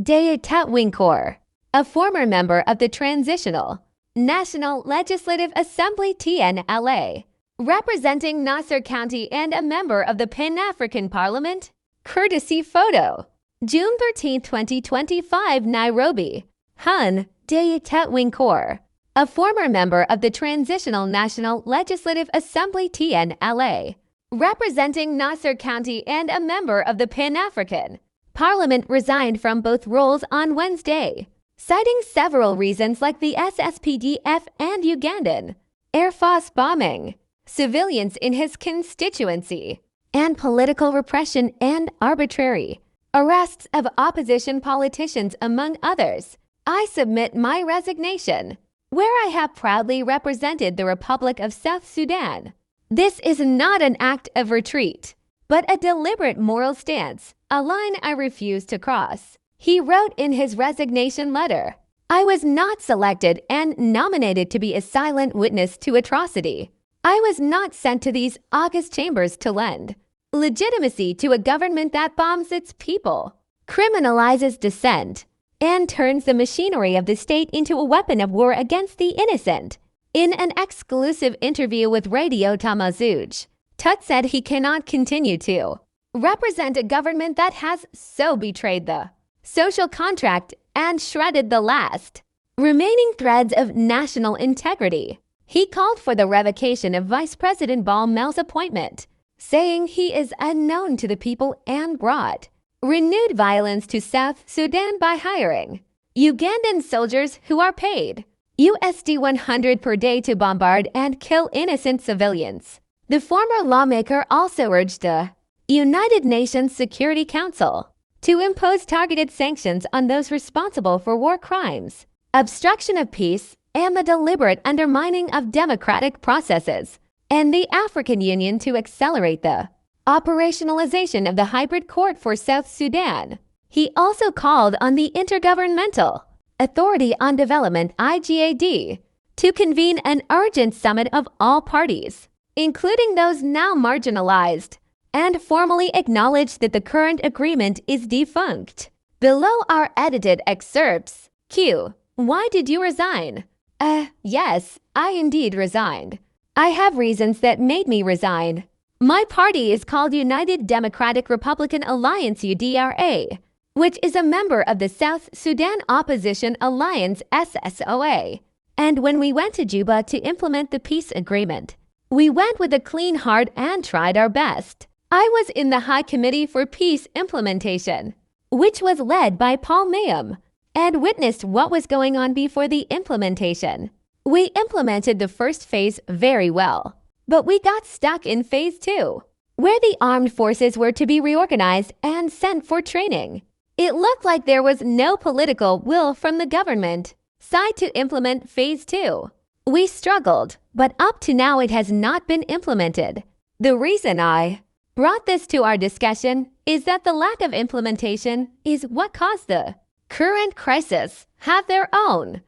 Dei Tut Weang Khor, a former member of the Transitional National Legislative Assembly TNLA, representing Nasir County and a member of the Pan-African Parliament. Courtesy photo. June 13, 2025, Nairobi. Hun, Dei Tut Weang Khor, a former member of the Transitional National Legislative Assembly TNLA, representing Nasir County and a member of the Pan-African Parliament, resigned from both roles on Wednesday, citing several reasons like the SSPDF and Ugandan Airforce bombing civilians in his constituency, and political repression and arbitrary arrests of opposition politicians, among others. I submit my resignation, where I have proudly represented the Republic of South Sudan. This is not an act of retreat, but a deliberate moral stance, a line I refuse to cross. He wrote in his resignation letter, "I was not selected and nominated to be a silent witness to atrocity. I was not sent to these august chambers to lend legitimacy to a government that bombs its people, criminalizes dissent, and turns the machinery of the state into a weapon of war against the innocent." In an exclusive interview with Radio Tamazuj, Tut said he cannot continue to represent a government that has so betrayed the social contract and shredded the last remaining threads of national integrity. He called for the revocation of Vice President Mel's appointment, saying he is unknown to the people, and brought renewed violence to South Sudan by hiring Ugandan soldiers who are paid USD 100 per day to bombard and kill innocent civilians. The former lawmaker also urged the United Nations Security Council to impose targeted sanctions on those responsible for war crimes, obstruction of peace, and the deliberate undermining of democratic processes, and the African Union to accelerate the operationalization of the hybrid court for South Sudan. He also called on the Intergovernmental Authority on Development (IGAD) to convene an urgent summit of all parties, including those now marginalized, and formally acknowledge that the current agreement is defunct. Below are edited excerpts. Q. Why did you resign? Yes, I indeed resigned. I have reasons that made me resign. My party is called United Democratic Republican Alliance UDRA, which is a member of the South Sudan Opposition Alliance SSOA. And when we went to Juba to implement the peace agreement, we went with a clean heart and tried our best. I was in the High Committee for Peace Implementation, which was led by Paul Mayhem, and witnessed what was going on before the implementation. We implemented the first phase very well, but we got stuck in phase 2, where the armed forces were to be reorganized and sent for training. It looked like there was no political will from the government side to implement phase 2. We struggled, but up to now it has not been implemented. The reason I brought this to our discussion is that the lack of implementation is what caused the current crisis. Have their own